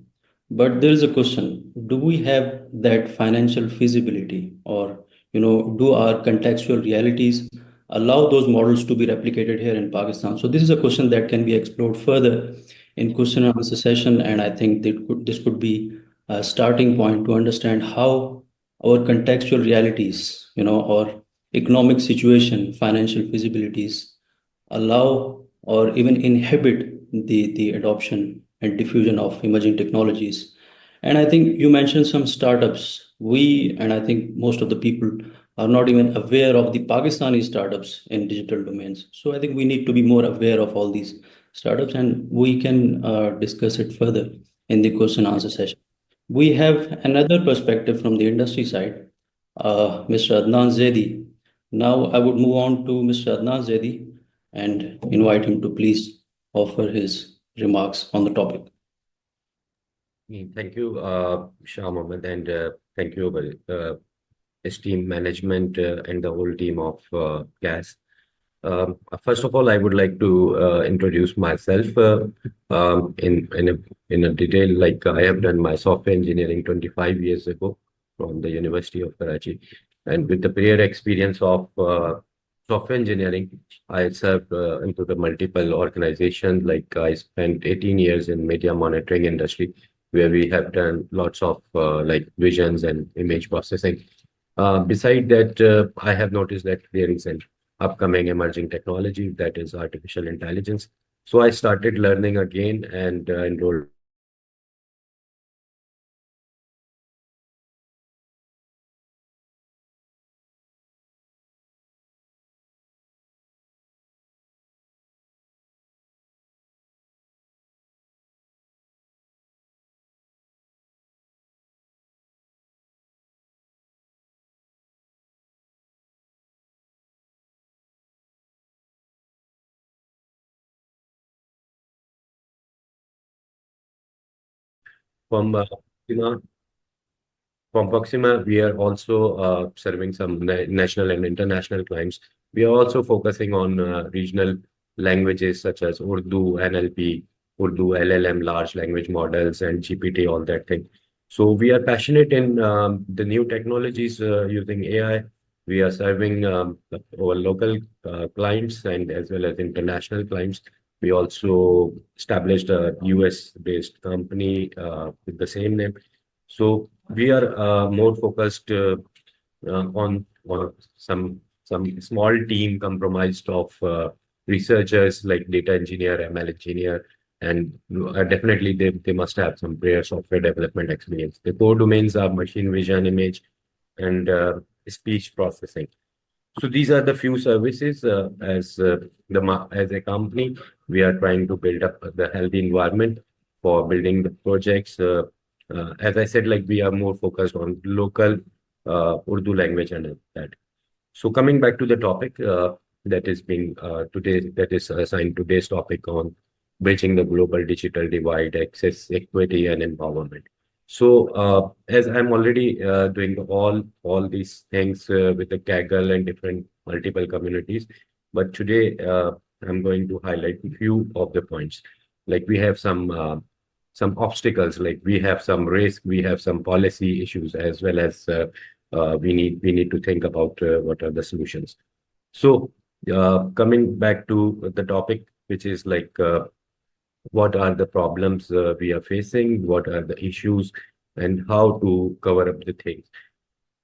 [SPEAKER 4] But there is a question: do we have that financial feasibility, or do our contextual realities allow those models to be replicated here in Pakistan? So this is a question that can be explored further in question and answer session, and I think this could be a starting point to understand how our contextual realities, or economic situation, financial feasibilities allow or even inhibit the adoption and diffusion of emerging technologies. And I think you mentioned some startups. And I think most of the people are not even aware of the Pakistani startups in digital domains. So I think we need to be more aware of all these startups, and we can discuss it further in the question and answer session. We have another perspective from the industry side, Mr. Adnan Zaidi. Now I would move on to Mr. Adnan Zaidi and invite him to please offer his remarks on the topic.
[SPEAKER 7] Thank you, Shah Mohammed, and thank you, esteemed management and the whole team of GAS. First of all, I would like to introduce myself in a detail. Like I have done my software engineering 25 years ago from the University of Karachi, and with the prior experience of software engineering, I served into the multiple organizations. Like I spent 18 years in media monitoring industry, where we have done lots of like visions and image processing. Beside that, I have noticed that there is an upcoming emerging technology, that is artificial intelligence. So I started learning again and enrolled. From Proxima, we are also serving some national and international clients. We are also focusing on regional languages such as Urdu, NLP, Urdu, LLM, large language models, and GPT, all that thing. So we are passionate in the new technologies using AI. We are serving our local clients and as well as international clients. We also established a US-based company with the same name. So we are more focused on some small team comprised of researchers like data engineer, ML engineer, and definitely they must have some prior software development experience. The core domains are machine vision, image, and speech processing. So these are the few services as a company. We are trying to build up the healthy environment for building the projects. As I said, like we are more focused on local Urdu language and that. So coming back to the topic that is being that is assigned today's topic on bridging the global digital divide, access, equity, and empowerment. So as I'm already doing all these things with the Kaggle and different multiple communities, but today I'm going to highlight a few of the points. Like we have some obstacles, like we have some risk, we have some policy issues, as well as we need to think about what are the solutions. So coming back to the topic, which is like what are the problems we are facing, what are the issues, and how to cover up the things.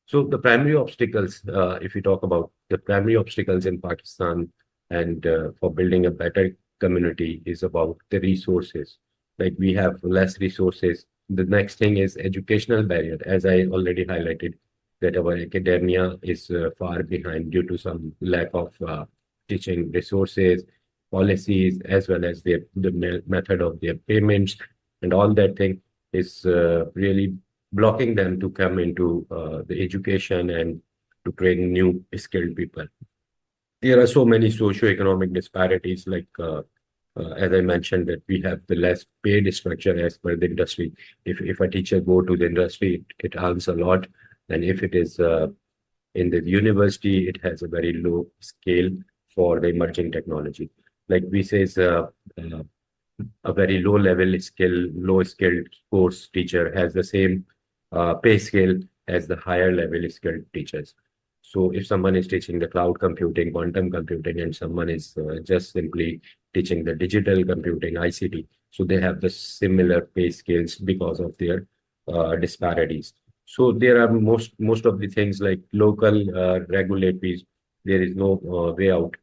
[SPEAKER 7] So the primary obstacles, if we talk about the primary obstacles in Pakistan and for building a better community, is about the resources. Like we have less resources. The next thing is educational barrier, as I already highlighted, that our academia is far behind due to some lack of teaching resources, policies, as well as the method of their payments, and all that thing is really blocking them to come into the education and to train new skilled people. There are so many socioeconomic disparities, like as I mentioned, that we have the less paid structure as per the industry. If a teacher go to the industry, it earns a lot, and if it is in the university, it has a very low scale for the emerging technology. Like we say, a very low skilled course teacher has the same pay scale as the higher level skilled teachers. So if someone is teaching the cloud computing, quantum computing, and someone is just simply teaching the digital computing, ICT, so they have the similar pay scales because of their disparities. So there are most of the things like local regulatories. There is no way out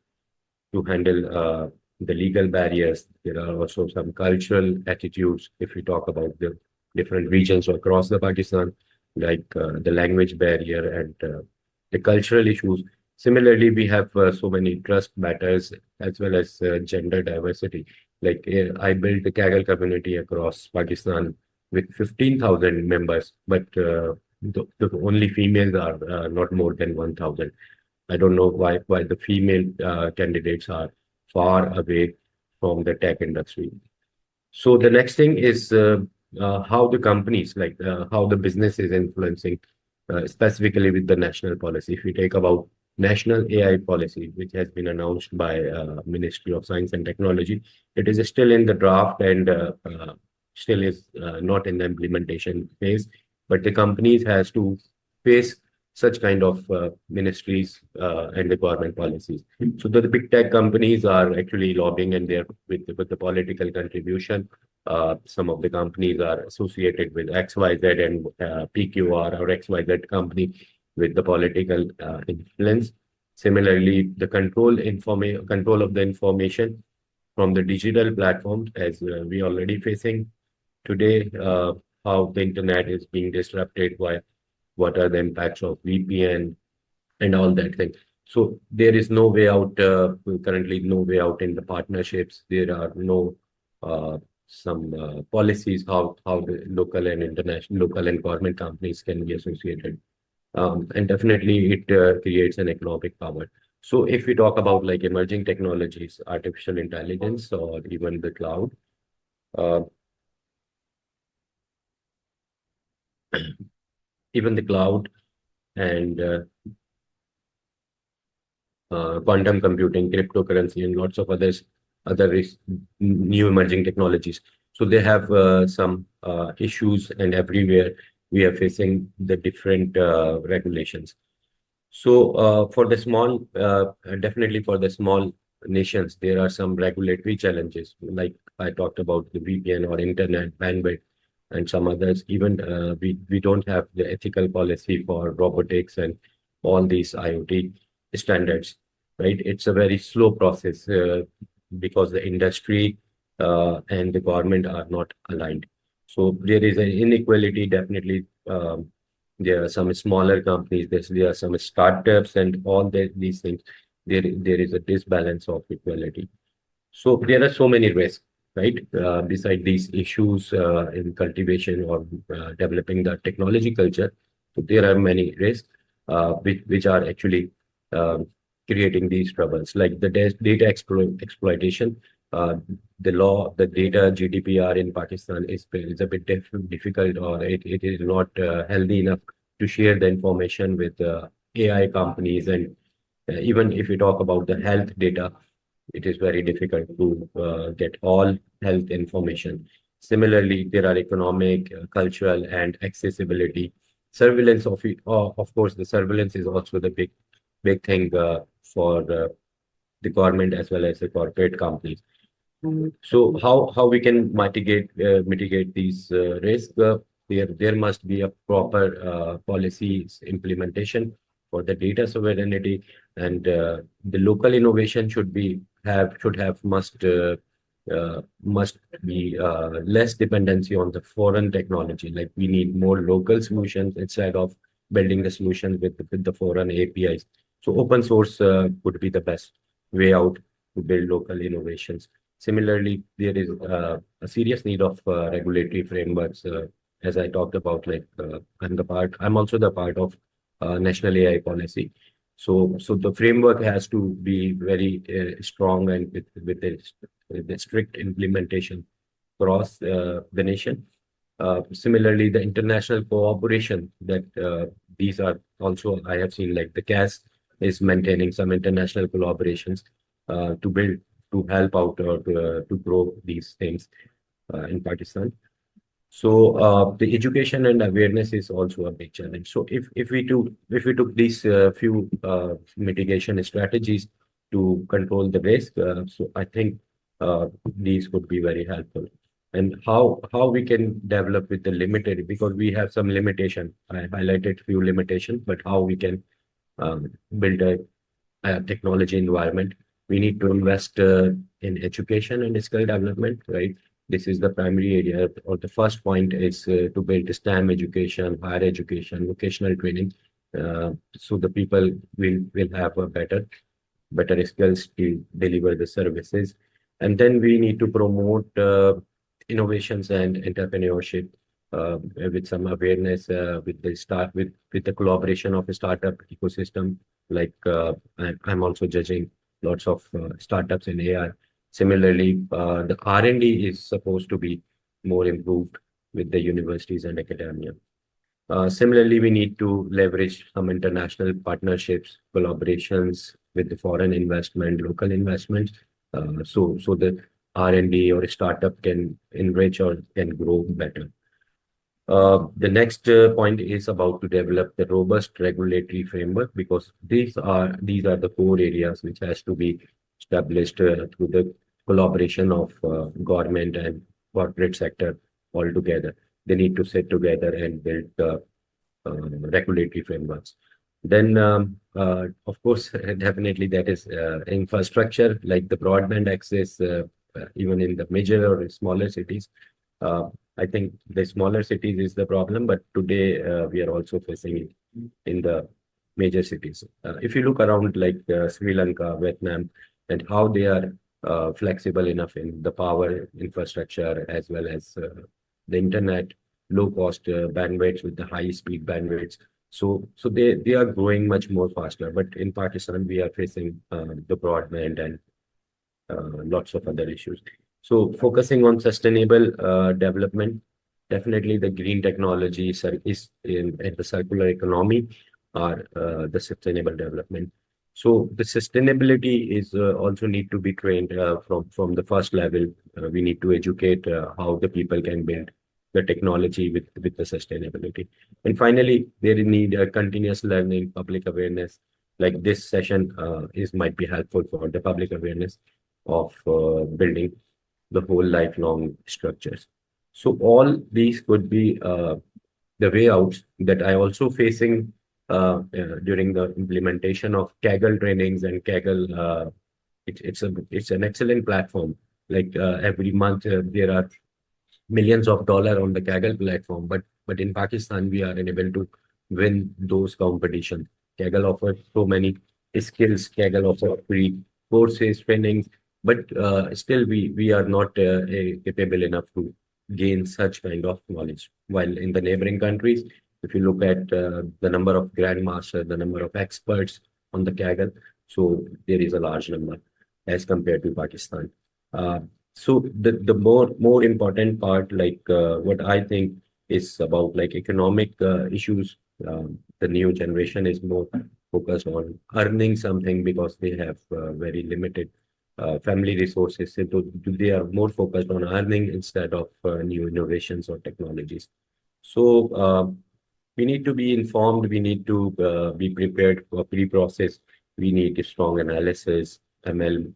[SPEAKER 7] to handle the legal barriers. There are also some cultural attitudes. If we talk about the different regions across the Pakistan, like the language barrier and the cultural issues. Similarly, we have so many trust matters as well as gender diversity. Like I built the Kaggle community across Pakistan with 15,000 members, but the only females are not more than 1,000. I don't know why the female candidates are far away from the tech industry. So the next thing is how the companies, like how the business is influencing, specifically with the national policy. If we take about national AI policy, which has been announced by Ministry of Science and Technology, it is still in the draft and still is not in the implementation phase. But the companies has to face such kind of ministries and the government policies. So the big tech companies are actually lobbying, and they're with the political contribution. Some of the companies are associated with XYZ and PQR or XYZ company with the political influence. Similarly, the control of the information from the digital platforms, as we already facing today, how the internet is being disrupted, what are the impacts of VPN and all that thing. So there is no way out, currently no way out in the partnerships. There are no some policies how the local and government companies can be associated. And definitely it creates an economic power. So if we talk about like emerging technologies, artificial intelligence, or even the cloud, even the cloud and quantum computing, cryptocurrency, and lots of other new emerging technologies. So they have some issues, and everywhere we are facing the different regulations. So for the small, definitely for the small nations, there are some regulatory challenges. Like I talked about the VPN or internet bandwidth and some others. Even we don't have the ethical policy for robotics and all these IoT standards, right? It's a very slow process because the industry and the government are not aligned. So there is an inequality, definitely. There are some smaller companies, there are some startups, and all these things. There is a disbalance of equality. So there are so many risks, right? Beside these issues in cultivation or developing the technology culture, so there are many risks which are actually creating these troubles, like the data exploitation. The data GDPR in Pakistan is a bit difficult, or it is not healthy enough to share the information with AI companies. And even if we talk about the health data, it is very difficult to get all health information. Similarly, there are economic, cultural, and accessibility. Surveillance of course, the surveillance is also the big thing for the government as well as the corporate companies. So how we can mitigate these risks? There must be a proper policies implementation for the data sovereignty, and the local innovation must be less dependency on the foreign technology. Like we need more local solutions instead of building the solutions with the foreign APIs. So open source would be the best way out to build local innovations. Similarly, there is a serious need of regulatory frameworks, as I talked about. Like I'm also the part of national AI policy. So the framework has to be very strong and with the strict implementation across the nation. Similarly, the international cooperation that these are also, I have seen, like the CAS is maintaining some international collaborations to help out or to grow these things in Pakistan. So the education and awareness is also a big challenge. So if we took these few mitigation strategies to control the risk, so I think these could be very helpful. And how we can develop with the limited, because we have some limitation. I highlighted few limitations, but how we can build a technology environment. We need to invest in education and skill development, right? This is the primary area, or the first point is to build STEM education, higher education, vocational training, so the people will have a better skills to deliver the services. And then we need to promote innovations and entrepreneurship with some awareness with the collaboration of a startup ecosystem. Like I'm also judging lots of startups in AI. Similarly, the R&D is supposed to be more improved with the universities and academia. Similarly, we need to leverage some international partnerships, collaborations with the foreign investment, local investments, so the R&D or a startup can enrich or can grow better. The next point is about to develop the robust regulatory framework, because these are the core areas which has to be established through the collaboration of government and corporate sector all together. They need to sit together and build regulatory frameworks. Then, of course, definitely that is infrastructure, like the broadband access, even in the major or smaller cities. I think the smaller cities is the problem, but today we are also facing it in the major cities. If you look around like Sri Lanka, Vietnam, and how they are flexible enough in the power infrastructure as well as the internet, low cost bandwidths with the high speed bandwidths. So they are growing much more faster. But in Pakistan, we are facing the broadband and lots of other issues. So focusing on sustainable development, definitely the green technology is in the circular economy or the sustainable development. So the sustainability is also need to be trained from the first level. We need to educate how the people can build the technology with the sustainability. And finally, there need continuous learning, public awareness. Like this session might be helpful for the public awareness of building the whole lifelong structures. So all these could be the way outs that I also facing during the implementation of Kaggle trainings and Kaggle. It's an excellent platform. Like every month there are millions of dollars on the Kaggle platform, but in Pakistan we are unable to win those competitions. Kaggle offers so many skills. Kaggle offers free courses, trainings, but still we are not capable enough to gain such kind of knowledge. While in the neighboring countries, if you look at the number of grandmasters, the number of experts on the Kaggle, so there is a large number as compared to Pakistan. So the more important part, like what I think is about like economic issues. The new generation is more focused on earning something because they have very limited family resources. So they are more focused on earning instead of new innovations or technologies. So we need to be informed. We need to be prepared for pre-process. We need strong analysis, ML,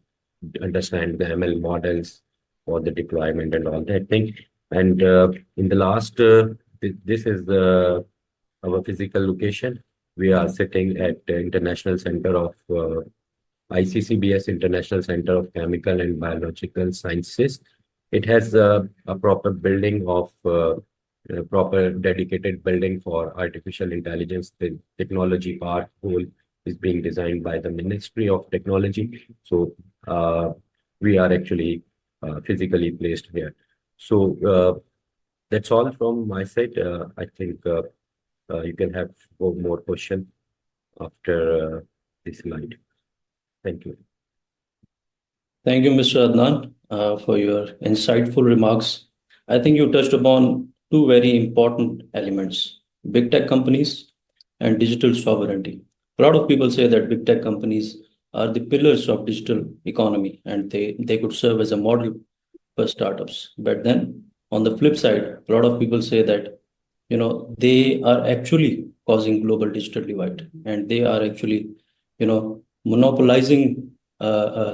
[SPEAKER 7] understand the ML models for the deployment and all that thing. And in the last, this is our physical location. We are sitting at the International Center of ICCBS, International Center of Chemical and Biological Sciences. It has a proper building of proper dedicated building for artificial intelligence. The technology park whole is being designed by the Ministry of Technology. So we are actually physically placed here. So that's all from my side. I think you can have one more question after this slide. Thank you.
[SPEAKER 4] Thank you, Mr. Adnan, for your insightful remarks. I think you touched upon two very important elements: big tech companies and digital sovereignty. A lot of people say that big tech companies are the pillars of digital economy and they could serve as a model for startups. But then On the flip side, a lot of people say that, they are actually causing global digital divide, and they are actually, monopolizing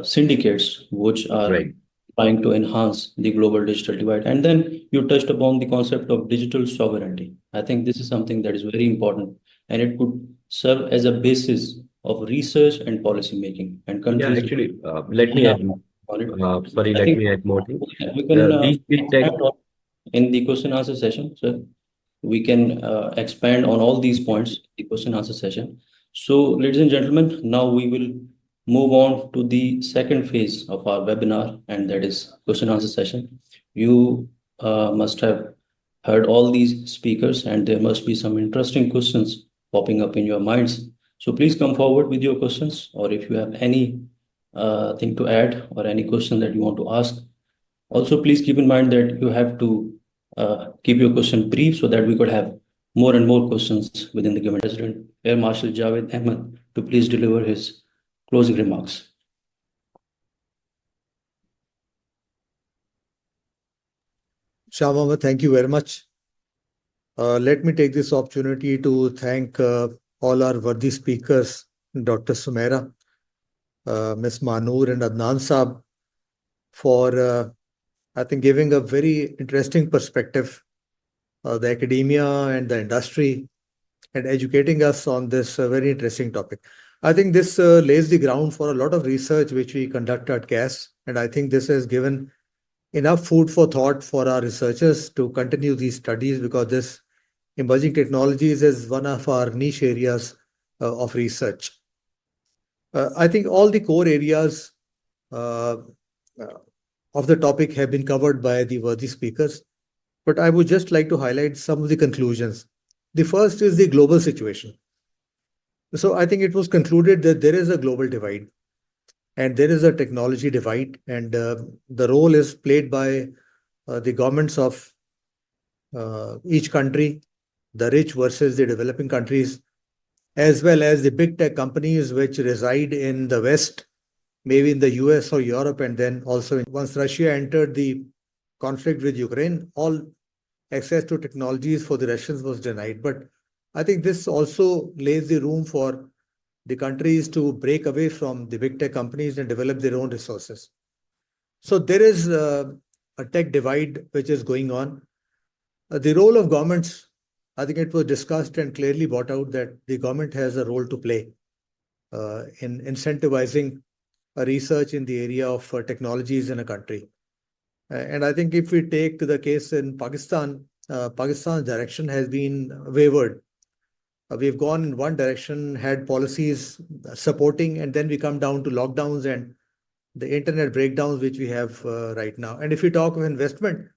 [SPEAKER 4] syndicates which are
[SPEAKER 7] Right.
[SPEAKER 4] trying to enhance the global digital divide. And then you touched upon the concept of digital sovereignty. I think this is something that is very important, and it could serve as a basis of research and policy making. And
[SPEAKER 7] Yeah,
[SPEAKER 4] countries
[SPEAKER 7] actually, let me add.
[SPEAKER 4] on it.
[SPEAKER 7] Sorry,
[SPEAKER 4] I
[SPEAKER 7] let
[SPEAKER 4] think
[SPEAKER 7] me add more things.
[SPEAKER 4] we can
[SPEAKER 7] These tech.
[SPEAKER 4] expand on in the question answer session. So we can expand on all these points in the question answer session. So, ladies and gentlemen, now we will move on to the second phase of our webinar, and that is question answer session. You must have heard all these speakers, and there must be some interesting questions popping up in your minds. So please come forward with your questions, or if you have any thing to add or any question that you want to ask. Also, please keep in mind that you have to keep your question brief so that we could have more and more questions within the given. President Air Marshal Javed Ahmed to please deliver his closing remarks.
[SPEAKER 8] Shah Mohammed, thank you very much. Let me take this opportunity to thank all our worthy speakers, Dr. Sumaira, Ms. Manur, and Adnan Saab, for I think giving a very interesting perspective, the academia and the industry, and educating us on this very interesting topic. I think this lays the ground for a lot of research which we conduct at CAS, and I think this has given enough food for thought for our researchers to continue these studies, because this emerging technologies is one of our niche areas of research. I think all the core areas of the topic have been covered by the worthy speakers, but I would just like to highlight some of the conclusions. The first is the global situation. So I think it was concluded that there is a global divide and there is a technology divide, and the role is played by the governments of each country, the rich versus the developing countries, as well as the big tech companies which reside in the West, maybe in the US or Europe, and then also once Russia entered the conflict with Ukraine, all access to technologies for the Russians was denied. But I think this also lays the room for the countries to break away from the big tech companies and develop their own resources. So there is a tech divide which is going on. The role of governments, I think it was discussed and clearly brought out that the government has a role to play in incentivizing research in the area of technologies in a country. And I think if we take the case in Pakistan, Pakistan's direction has been wavered. We've gone in one direction, had policies supporting, and then we come down to lockdowns and the internet breakdowns which we have right now. And if we talk of investment,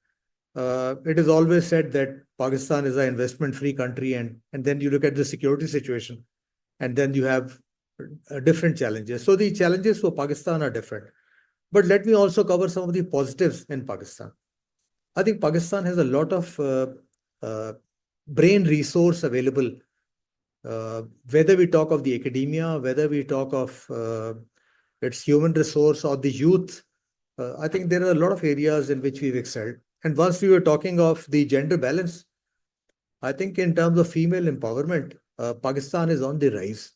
[SPEAKER 8] it is always said that Pakistan is an investment-free country, and then you look at the security situation, and then you have different challenges. So the challenges for Pakistan are different. But let me also cover some of the positives in Pakistan. I think Pakistan has a lot of brain resource available, whether we talk of the academia, whether we talk of its human resource or the youth. I think there are a lot of areas in which we've excelled. And once we were talking of the gender balance, I think in terms of female empowerment, Pakistan is on the rise.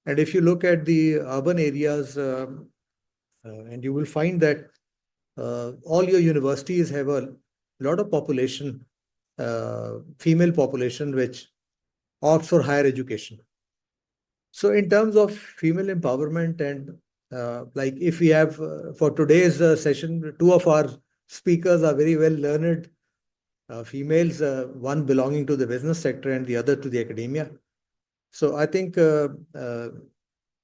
[SPEAKER 8] And if you look at the urban areas, and you will find that all your universities have a lot of population, female population, which opts for higher education. So in terms of female empowerment, and like if we have for today's session, two of our speakers are very well learned females, one belonging to the business sector and the other to the academia. So I think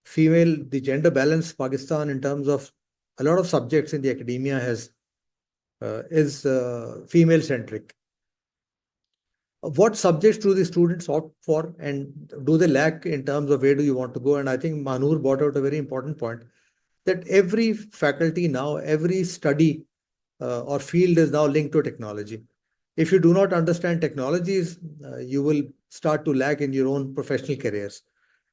[SPEAKER 8] female, the gender balance, Pakistan in terms of a lot of subjects in the academia is female centric. What subjects do the students opt for, and do they lack in terms of where do you want to go? And I think Manur brought out a very important point, that every faculty now, every study or field is now linked to technology. If you do not understand technologies, you will start to lag in your own professional careers.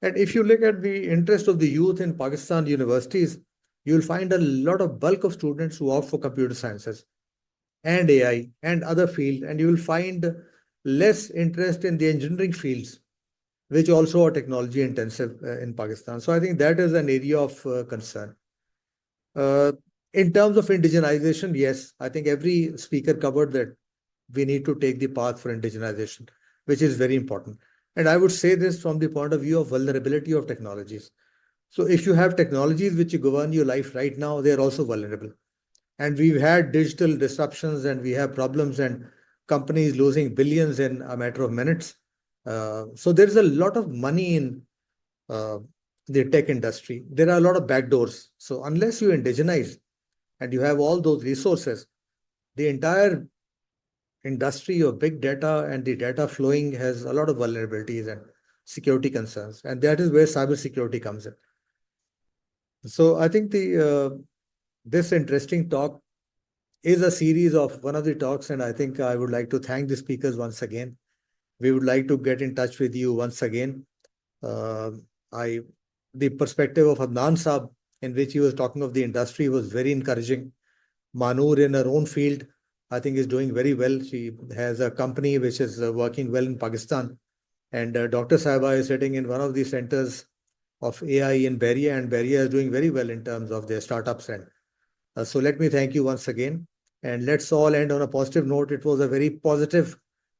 [SPEAKER 8] And if you look at the interest of the youth in Pakistan universities, you'll find a lot of bulk of students who opt for computer sciences. and AI and other fields, and you will find less interest in the engineering fields, which also are technology intensive in Pakistan. So I think that is an area of concern. In terms of indigenization, yes, I think every speaker covered that we need to take the path for indigenization, which is very important. And I would say this from the point of view of vulnerability of technologies. So if you have technologies which govern your life right now, they are also vulnerable. And we've had digital disruptions and we have problems and companies losing billions in a matter of minutes. So there's a lot of money in the tech industry. There are a lot of backdoors. So unless you indigenize and you have all those resources, the entire industry of big data and the data flowing has a lot of vulnerabilities and security concerns. And that is where cybersecurity comes in. So I think this interesting talk is a series of one of the talks, and I think I would like to thank the speakers once again. We would like to get in touch with you once again. The perspective of Adnan Saab, in which he was talking of the industry, was very encouraging. Manur, in her own field, I think is doing very well. She has a company which is working well in Pakistan. And Dr. Saiba is sitting in one of the centers of AI in Beria, and Beria is doing very well in terms of their startups. And so let me thank you once again. And let's all end on a positive note. It was a very positive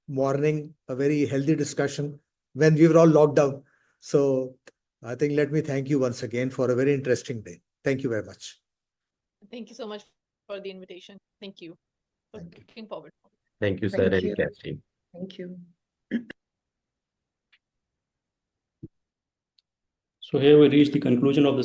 [SPEAKER 8] morning, a very healthy discussion when we were all locked down. So I think let me thank you once again for a very interesting day. Thank you very much.
[SPEAKER 6] Thank you so much for the invitation. Thank you. Looking forward.
[SPEAKER 7] Thank you, sir,
[SPEAKER 5] Thank
[SPEAKER 7] and
[SPEAKER 5] you.
[SPEAKER 7] Captain.
[SPEAKER 5] Thank you.
[SPEAKER 4] So here we reach the conclusion of the